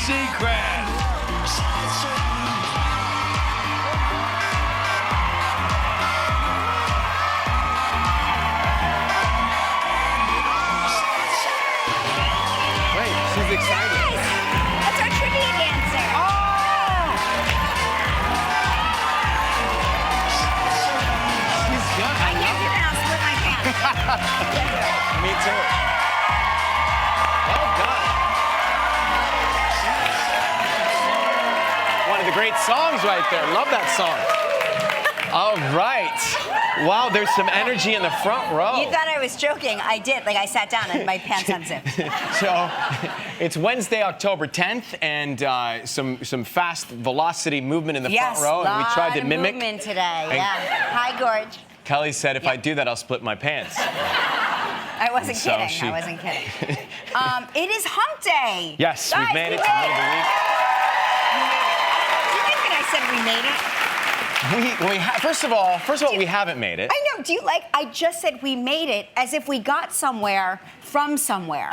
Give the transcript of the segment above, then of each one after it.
Seacrest. Wait, she's excited. That's our trivia dancer. She's good. I can't do that. I'll split my pants. Me too. Well done. One of the great songs right there. Love that song. All right. Wow, there's some energy in the front row. You thought I was joking. I did. Like, I sat down and my pants unzipped. So, it's Wednesday, October 10th, and some fast velocity movement in the front row, and we tried to mimic. Movement today. Yeah. Hi, Gorge. Kelly said, if I do that, I'll split my pants. I wasn't So kidding. she- I wasn't kidding. It is Hump Day. Yes, Guys, we've made it to we the middle of the week. Do you think that I said we made it? First of all, we haven't made it. I know. Do you like? I just said we made it as if we got somewhere from somewhere.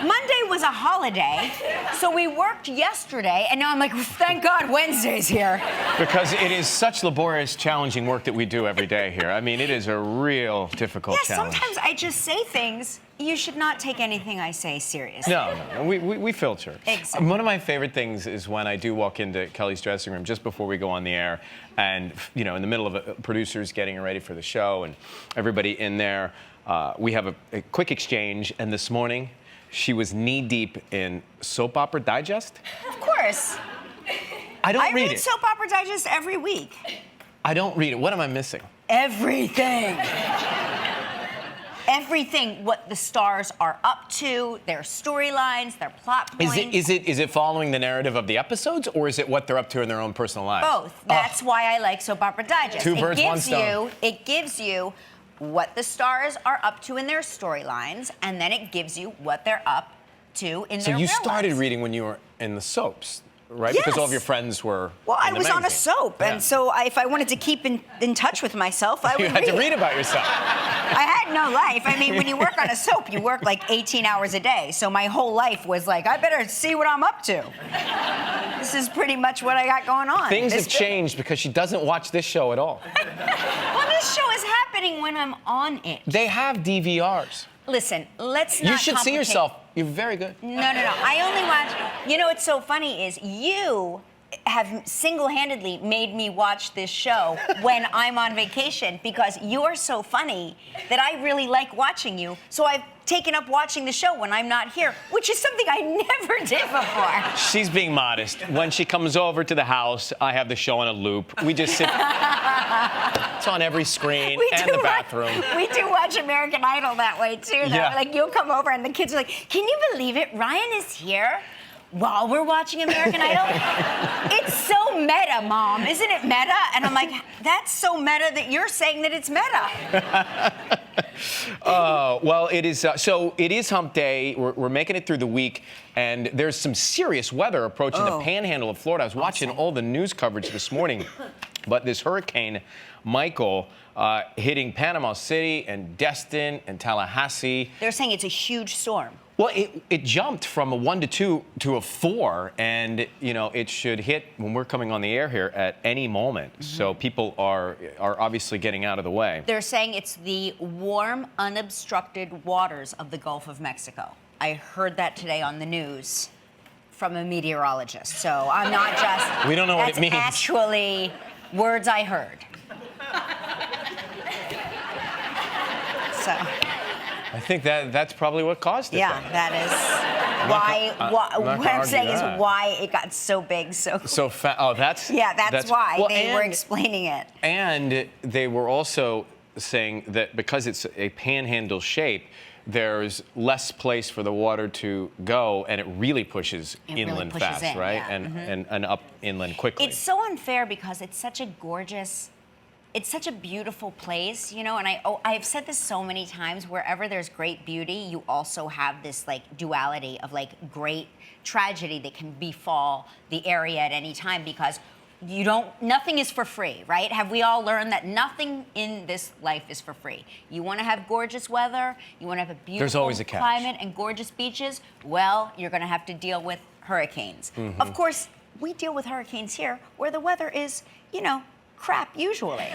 Monday was a holiday, so we worked yesterday, and now I'm like, thank God Wednesday's here. Because it is such laborious, challenging work that we do every day here. I mean, it is a real difficult Yeah, challenge. sometimes I just say things. You should not take anything I say seriously. No, we filter. Exactly. One of my favorite things is when I do walk into Kelly's dressing room just before we go on the air, and in the middle of producers getting ready for the show, and everybody in there, we have a quick exchange. And this morning, she was knee deep in Soap Opera Digest. Of course. I don't I read read it. Soap Opera Digest every week. I don't read it. What am I missing? Everything. Everything, what the stars are up to, their storylines, their plot points. Is it following the narrative of the episodes, or is it what they're up to in their own personal lives? Both. That's why I like Soap Opera Digest. Two birds, one stone. It gives you what the stars are up to in their storylines, and then it gives you what they're up to in So their you real started lives. reading when you were in the soaps, right? Yes. Because all of your friends were. Well, I in the was on a magazine. soap, Yeah. and so if I wanted to keep in touch with myself, I would You had to read about yourself. I had no life. I mean, when you work on a soap, you work like 18 hours a day. So my whole life was like, I better see what I'm up to. This is pretty much what I got going on. Things have changed because she doesn't watch this show at all. Well, this show is happening when I'm on it. They have DVRs. Listen, let's not You should see complicate- yourself. You're very good. No. I only watch. You know what's so funny is you have single-handedly made me watch this show when I'm on vacation because you're so funny that I really like watching you. So I've taken up watching the show when I'm not here, which is something I never did before. She's being modest. When she comes over to the house, I have the show on a loop. We just sit. It's on every screen and the bathroom. We do watch American Idol that way too. Though. Yeah. Like you'll come over and the kids are like, "Can you believe it? Ryan is here." While we're watching American Idol, it's so meta, Mom. Isn't it meta? And I'm like, that's so meta that you're saying that it's meta. Well, it is. So it is Hump Day. We're making it through the week, and there's some serious weather approaching the Panhandle of Florida. I was watching all the news coverage this morning, but this Hurricane Michael hitting Panama City and Destin and Tallahassee. They're saying it's a huge storm. Well, it jumped from a 1 to 2 to a 4, and it should hit when we're coming on the air here at any moment. So people are obviously getting out of the way. They're saying it's the warm, unobstructed waters of the Gulf of Mexico. I heard that today on the news from a meteorologist. So I'm not just. We don't know what it means. That's actually words I heard. So. I think that's probably what caused it. Yeah, then. that is I'm not what gonna I'm saying argue is that. why it got so big so quick. Oh, that's. Yeah, that's why well, they were and- explaining it. And they were also saying that because it's a panhandle shape, there's less place for the water to go, and it really pushes It really inland pushes fast, in, right? yeah. And up inland quickly. It's so unfair because it's such a gorgeous, it's such a beautiful place, and I've said this so many times, wherever there's great beauty, you also have this like duality of like great tragedy that can befall the area at any time because nothing is for free, right? Have we all learned that nothing in this life is for free? You want to have gorgeous weather, you want to have a beautiful There's always a catch. climate and gorgeous beaches, well, you're going to have to deal with hurricanes. Of course, we deal with hurricanes here where the weather is, crap usually.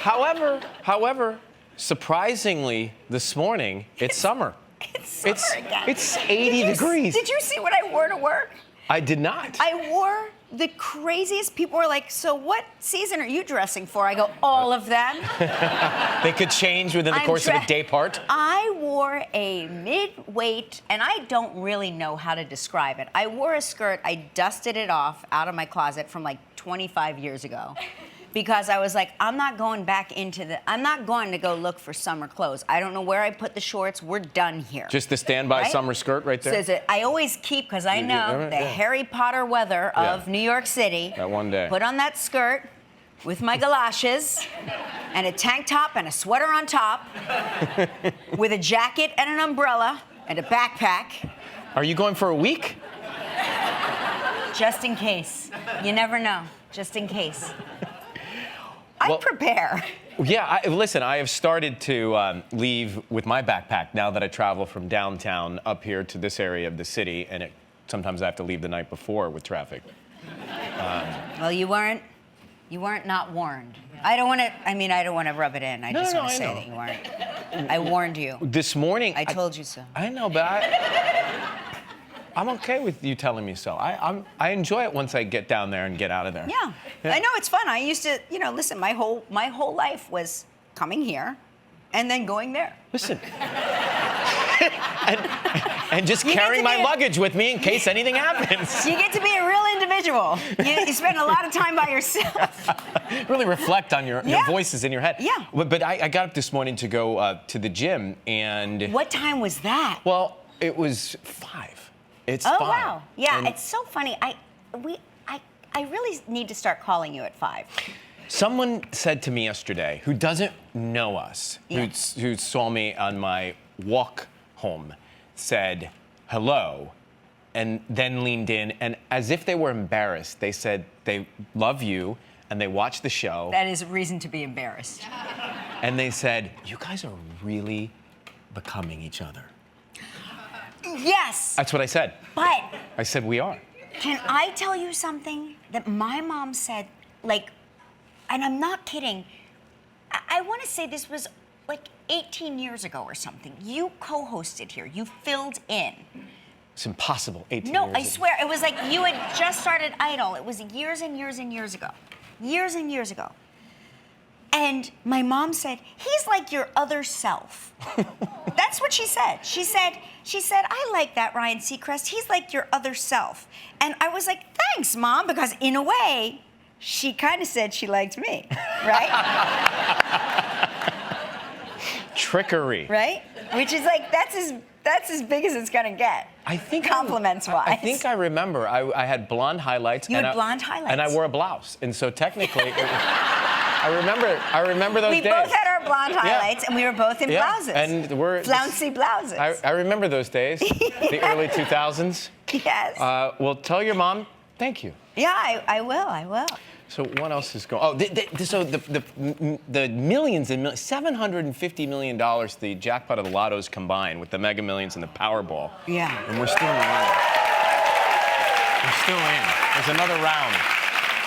However, surprisingly, this morning, it's summer. It's summer again. It's 80 degrees. Did you see what I wore to work? I did not. I wore the craziest. People were like, so what season are you dressing for? I go, all of them. They could change within the course of a day part. I wore a mid-weight, and I don't really know how to describe it. I wore a skirt. I dusted it off out of my closet from like 25 years ago. Because I was like, I'm not going to go look for summer clothes. I don't know where I put the shorts. We're done here. Just the standby Right? summer skirt right there? So I always keep, because I know the Harry Potter weather of New York City. That one day. Put on that skirt with my galoshes and a tank top and a sweater on top with a jacket and an umbrella and a backpack. Are you going for a week? Just in case. You never know. Just in case. I prepare. Yeah, listen, I have started to leave with my backpack now that I travel from downtown up here to this area of the city, and sometimes I have to leave the night before with traffic. Well, you weren't not warned. I don't want to rub it in. I just want to say that you weren't. I warned you. This morning... I told you so. I know, but I'm okay with you telling me so. I enjoy it once I get down there and get out of there. Yeah. I know it's fun. I used to, listen, my whole life was coming here and then going there. Listen. and just carrying my luggage with me in case anything happens. You get to be a real individual. You spend a lot of time by yourself. Really reflect on your voices in your head. Yeah. But I got up this morning to go to the gym, and... What time was that? Well, it was 5. It's Oh, 5. wow. Yeah, And it's so funny. I really need to start calling you at 5. someone said to me yesterday, who doesn't know us, Yeah. who saw me on my walk home, said hello, and then leaned in, and as if they were embarrassed, they said they love you and they watch the show. That is a reason to be embarrassed. And they said, you guys are really becoming each other. Yes. That's what I said. But I said, we are. can I tell you something that my mom said, like, and I'm not kidding. I want to say this was like 18 years ago or something. You co-hosted here. You filled in. It's impossible. 18 No, years I ago. swear. It was like you had just started Idol. It was years and years and years ago. Years and years ago. And my mom said, he's like your other self. That's what she said. She said, I like that, Ryan Seacrest. He's like your other self. And I was like, thanks, Mom, because in a way, she kind of said she liked me, right? Trickery. Right? Which is like, that's as big as it's gonna get. I think compliments-wise. I think I remember. I had blonde highlights. You and had blonde highlights. And I wore a blouse. And so technically, I remember those We days. both had our blonde highlights, and we were both in blouses. And we're flouncy blouses. I remember those days, the early 2000s. Yes. Well, tell your mom thank you. Yeah, I will. So what else is going? Oh, so the millions and millions, $750 million, the jackpot of the lottos combined with the Mega Millions and the Powerball. Yeah. And we're still in the running. We're still in. There's another round,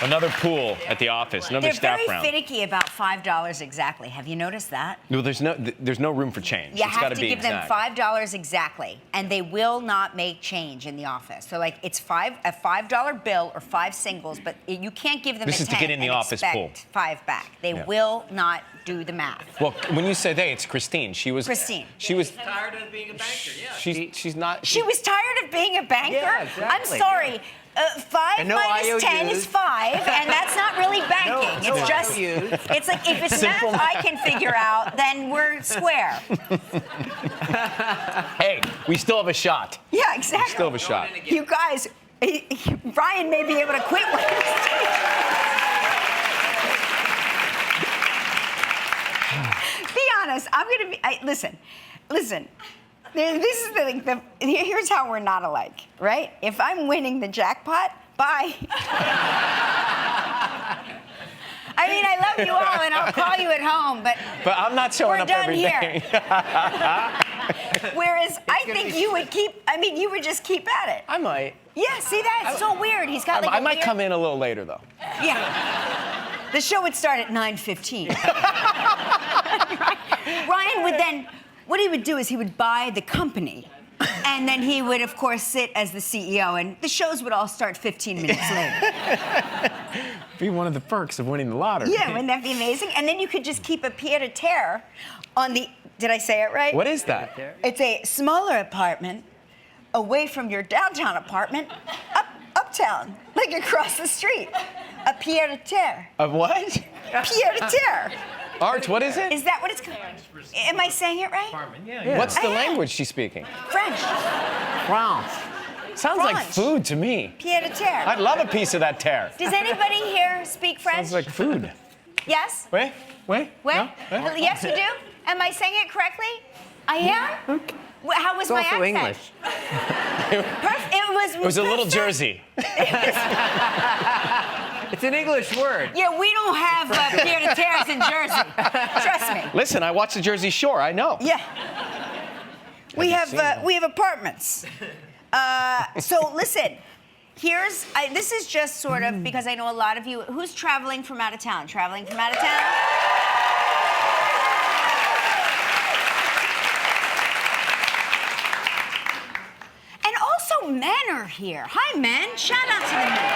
another pool at the office, another They're staff very round. finicky about $5 exactly. Have you noticed that? No, there's no room for change. You It's have gotta to be give exact. them $5 exactly, and they will not make change in the office. So like it's a $5 bill or 5 singles, but you can't give them This a is to 10 get in the and office expect pool. 5 back. They Yeah. will not do the math. Well, when you say they, it's Christine. She was. Christine. She was. Tired of being a banker, yeah. She's not. She was tired of being a banker? Yeah, exactly, I'm sorry. 5 And no minus 10 is IOUs. 5, and that's not really banking. No it's just, IOUs. it's like if it's Simple math I can figure out, then we're square. Hey, we still have a shot. Yeah, exactly. Still have a shot. You guys, Ryan may be able to quit Wednesday. Be honest. I'm gonna be. Listen. This is here's how we're not alike, right? If I'm winning the jackpot, bye. I mean, I love you all, and I'll call you at home, but But I'm not showing we're up done every here. day. Whereas I think you would you would just keep at it. I might. Yeah, see that? It's so weird. He's got like I a might weird... come in a little later, though. Yeah. The show would start at 9:15. Ryan would then, what he would do is he would buy the company. And then he would, of course, sit as the CEO, and the shows would all start 15 minutes later. Be one of the perks of winning the lottery. Yeah, wouldn't that be amazing? And then you could just keep a pied-à-terre on the, did I say it right? What is that? It's a smaller apartment away from your downtown apartment, uptown, like across the street. A pied-à-terre. Of what? Pied-à-terre. Art, what is it? Is that what it's called? Am I saying it right? Yeah. What's the I am. language she's speaking? French. France. Sounds like French. food to me. Pied-à-terre. I'd love a piece of that tear. Does anybody here speak French? Sounds like food. Yes? Wait. What? No? Yes, you do? Am I saying it correctly? I am? How was It's my also accent? English. It was a little perfect. Jersey. It's an English word. Yeah, we don't have pied-à-terres in Jersey. Trust me. Listen, I watched the Jersey Shore. I know. Yeah. We you have seen that? apartments. So listen, this is just sort of because I know a lot of you who's traveling from out of town. Traveling from out of town. And also men are here. Hi men. Shout out to the men.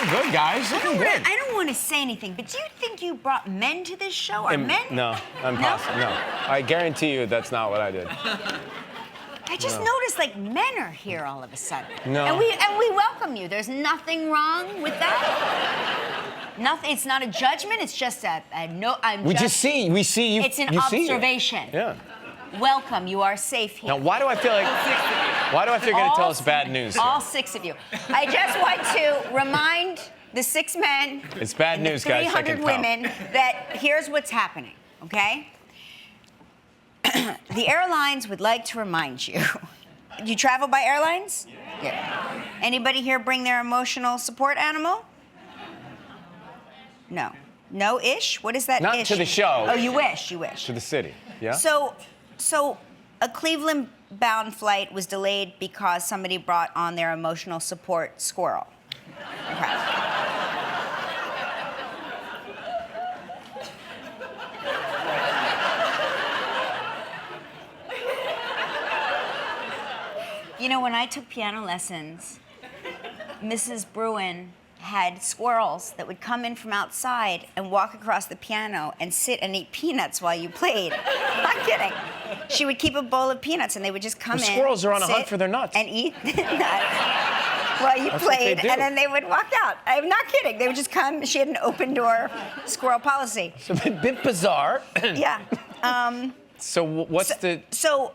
Good guys. Looking good. I don't want to say anything, but do you think you brought men to this show? Are men? No, impossible. No, I guarantee you that's not what I did. I just noticed like men are here all of a sudden. No. And we welcome you. There's nothing wrong with that. Nothing. It's not a judgment. It's just a no. We see you. It's an you see it. observation. Yeah. Welcome. You are safe here. Now, why do I feel you're going to tell us bad news? here? All 6 of you. I just want to remind the 6 men. It's bad and the news, guys. I 300 can tell. women that here's what's happening. Okay. The airlines would like to remind you. You travel by airlines? Yeah. Anybody here bring their emotional support animal? No. No-ish? What is that Not ish? to the show. Oh, you wish. To the city. Yeah. So a Cleveland-bound flight was delayed because somebody brought on their emotional support squirrel. Okay. You know, when I took piano lessons, Mrs. Bruin had squirrels that would come in from outside and walk across the piano and sit and eat peanuts while you played. Not kidding. She would keep a bowl of peanuts and they would just come in. Squirrels are on a hunt sit, for their nuts. And eat the nuts while you That's what they played, do. and then they would walk out. I'm not kidding. They would just come. She had an open door squirrel policy. It's a bit bizarre. Yeah. So what's the? So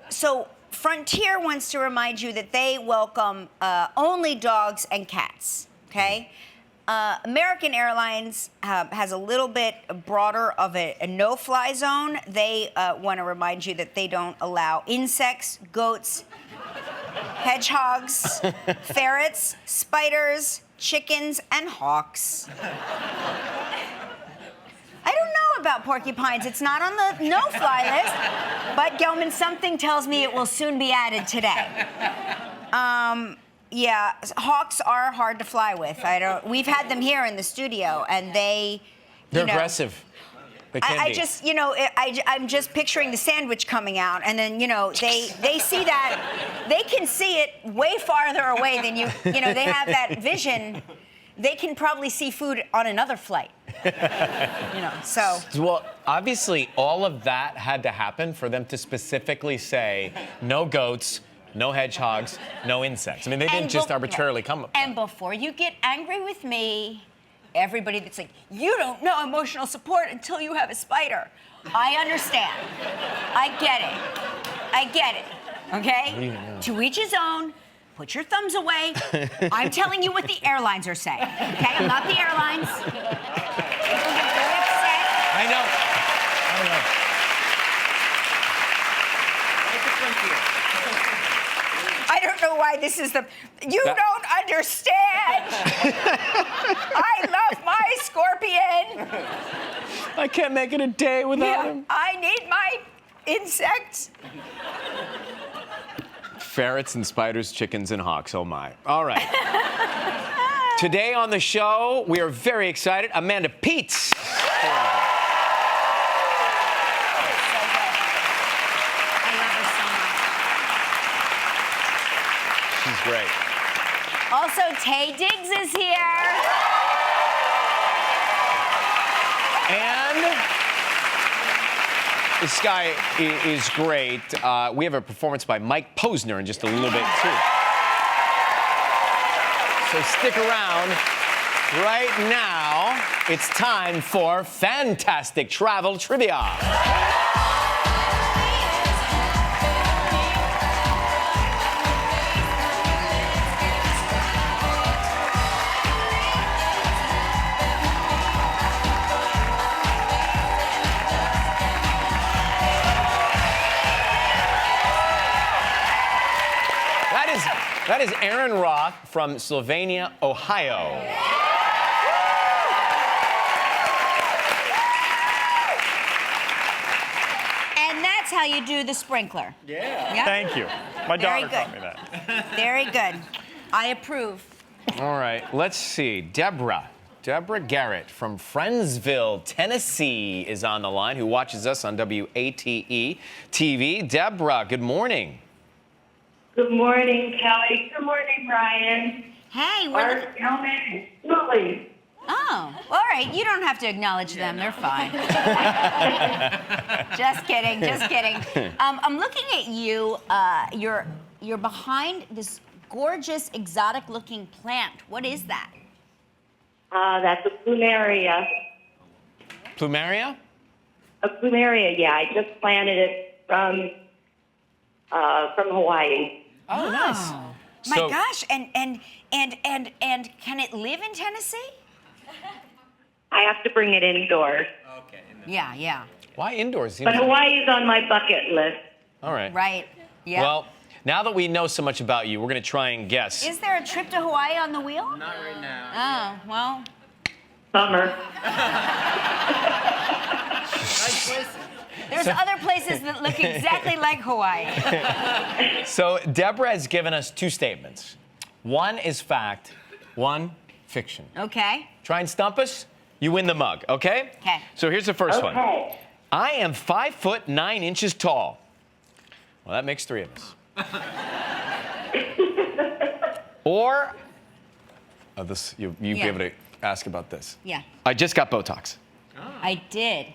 Frontier wants to remind you that they welcome only dogs and cats, okay? American Airlines has a little bit broader of a no-fly zone. They want to remind you that they don't allow insects, goats, hedgehogs, ferrets, spiders, chickens, and hawks. I don't know about porcupines. It's not on the no-fly list. But Gelman, something tells me it will soon be added today. Yeah, hawks are hard to fly with. We've had them here in the studio, and they're aggressive. They can I be. just, I'm just picturing the sandwich coming out, and then, they see that, they can see it way farther away than you. They have that vision. They can probably see food on another flight. So. Well, obviously, all of that had to happen for them to specifically say no goats, no hedgehogs, no insects. I mean, they didn't just arbitrarily come up. And before you get angry with me, everybody that's like, you don't know emotional support until you have a spider. I understand. I get it. Okay? To each his own. Put your thumbs away. I'm telling you what the airlines are saying. Okay? I'm not the airlines. People get very upset. I know. I don't know why this is the. You don't understand. I love my scorpion. I can't make it a day without him. I need my insects. Ferrets and spiders, chickens and hawks. Oh my. All right. Today on the show, we are very excited. Amanda Peets. She's great. Also, Tay Diggs is here. And this guy is great. We have a performance by Mike Posner in just a little bit, too. So stick around. Right now, it's time for Fantastic Travel Trivia. That is Aaron Roth from Sylvania, Ohio. And that's how you do the sprinkler. Yeah. Thank you. My Very daughter taught good. me that. Very good. I approve. All right, let's see. Deborah Garrett from Friendsville, Tennessee is on the line, who watches us on WATE TV. Deborah, good morning. Good morning, Kelly. Good morning, Brian. Hey, Art, Kelman, Lily. Oh, all right. You don't have to acknowledge them. They're fine. Just kidding. Just kidding. I'm looking at you. You're behind this gorgeous, exotic-looking plant. What is that? That's a plumeria. Plumeria? A plumeria, yeah. I just planted it from Hawaii. Oh, nice. My So- gosh! And can it live in Tennessee? I have to bring it indoors. Yeah. Yeah. Why indoors? But Hawaii is on my bucket list. All right. Right. Yeah. Well, now that we know so much about you, we're going to try and guess. Is there a trip to Hawaii on the wheel? Not right now. Oh, well. Summer. Nice places. There's other places that look exactly like Hawaii. So Deborah has given us two statements. One is fact, one fiction. Okay. Try and stump us, you win the mug, okay? Okay. So here's the first one. Okay. I am 5'9" tall. Well, that makes three of us. Or, this you'll be Yeah. able to ask about this. Yeah. I just got Botox. I did.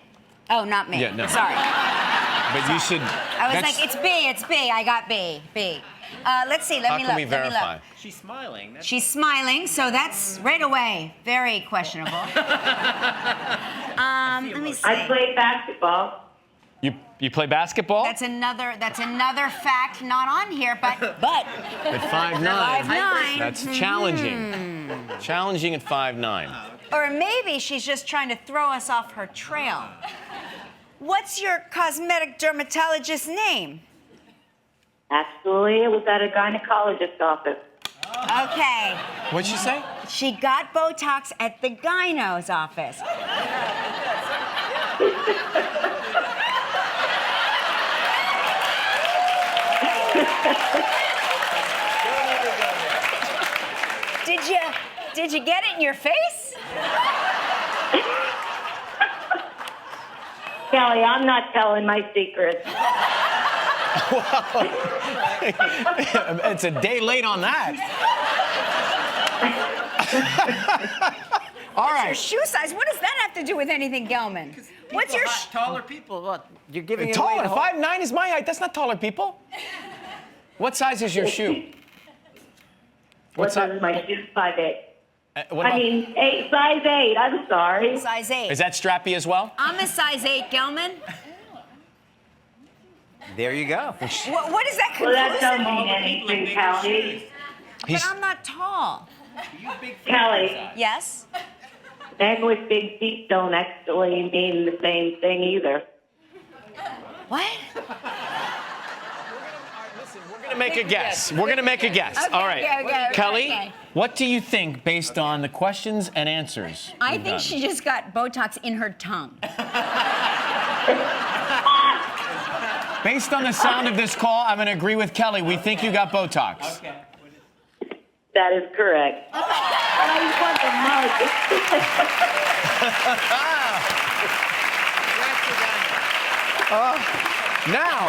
Oh, not me. Yeah, no. Sorry. But you should. I was like, it's B. It's B. I got B. B. Let's see. Let How me can look. we Let me verify? look. She's smiling. That's She's smiling, so that's right away very questionable. Let me see. I play basketball. You play basketball? That's another fact not on here, but At 5'9". 5'9". That's challenging. Challenging at 5'9". Or maybe she's just trying to throw us off her trail. What's your cosmetic dermatologist's name? Actually, it was at a gynecologist's office. Okay. What'd she say? She got Botox at the gyno's office. Did you get it in your face? Kelly, I'm not telling my secrets. It's a day late on that. All Your right. shoe size. What does that have to do with anything, Gelman? What's your taller people? What? You're giving it Taller. away. 5'9" is my height. That's not taller people. What size is your shoe? What size? size is my shoe? 5'8". What I about- mean, size 8. I'm sorry. size 8? is that strappy as well? I'm a size 8, Gelman. There you go. What is that Well, that conclusive? don't mean anything, Kelly. But I'm not tall. Kelly, Yes? men with big feet don't actually mean the same thing either. What? Listen, we're going to make a guess. We're gonna make a guess. Okay, All right. okay, Kelly, okay. what do you think based on the questions and answers? I we've think done? she just got Botox in her tongue. Based on the sound of this call, I'm gonna agree with Kelly. We think you got Botox. Okay. That is correct. I want the mug. Now,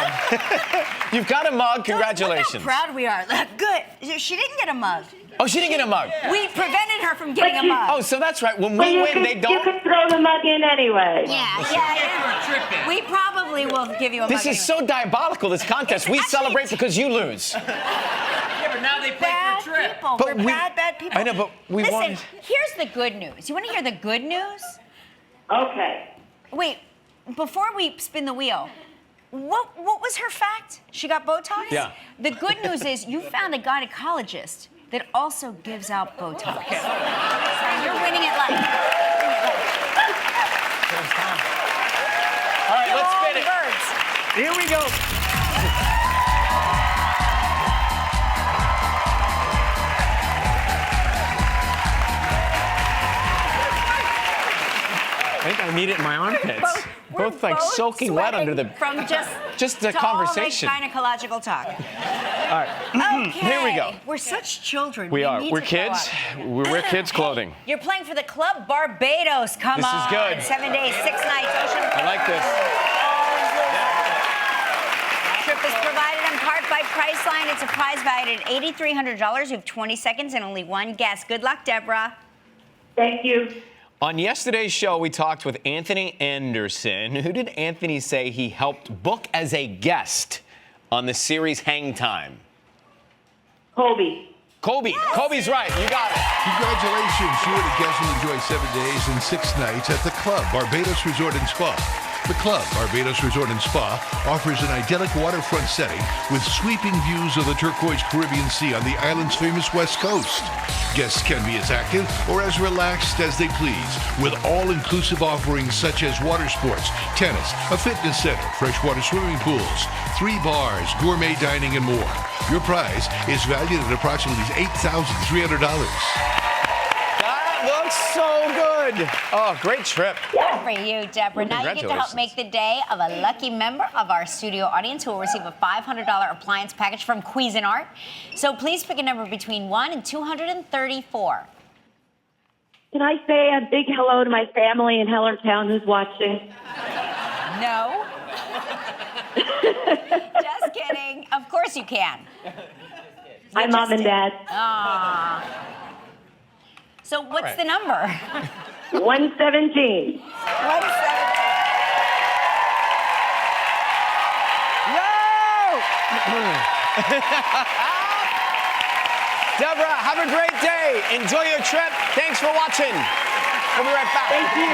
you've got a mug. Look Congratulations. how proud we are. Look, good. She didn't get a mug. Oh, she didn't get a mug. We prevented her from getting a But you- mug. Oh, so that's right. When But we you win, they You don't. could throw the mug in anyway. Yeah. tripping. We probably will give you a This mug. is so diabolical, this contest. It's We actually- celebrate because you lose. Yeah, but now they play bad for a trip. people. But We're we- bad people. I know, but we Listen, wanted- here's the good news. You want to hear the good news? Okay. Wait, before we spin the wheel, what was her fact? She got Botox? Yeah. The good news is you found a gynecologist that also gives out Botox. So you're winning at life. All right, Kill let's all spin the it. birds. Here we go. I think I need it in my armpits. We're Both like soaking wet under the. from just the to all, like, conversation. gynecological talk. All right. Okay. Here we go. We're such children. We are. need We're to grow kids. up. We're kids clothing. You're playing for the Club Barbados. Come This is on. good. 7 days, 6 nights, ocean. I like this. Trip is provided in part by Priceline. It's a prize valued at $8,300. You have 20 seconds and only one guess. Good luck, Deborah. Thank you. On yesterday's show, we talked with Anthony Anderson. Who did Anthony say he helped book as a guest on the series Hang Time? Colby. Colby. Colby's right. You got it. Congratulations. You and a guest will enjoy 7 days and 6 nights at the Club Barbados Resort and Spa. The Club Barbados Resort and Spa offers an idyllic waterfront setting with sweeping views of the turquoise Caribbean Sea on the island's famous west coast. Guests can be as active or as relaxed as they please, with all-inclusive offerings such as water sports, tennis, a fitness center, freshwater swimming pools, 3 bars, gourmet dining, and more. Your prize is valued at approximately $8,300. That looks so good. Oh, great trip. Good for you, Deborah. Now you get to help Congratulations. make the day of a lucky member of our studio audience who will receive a $500 appliance package from Cuisinart. So please pick a number between 1 and 234. Can I say a big hello to my family in Hellertown who's watching? No. Just kidding. Of course you can. Hi, Mom and Dad. Aww. So what's right. the number? 117. 117. Deborah, have a great day. Enjoy your trip. Thanks for watching. We'll be right back. Thank you.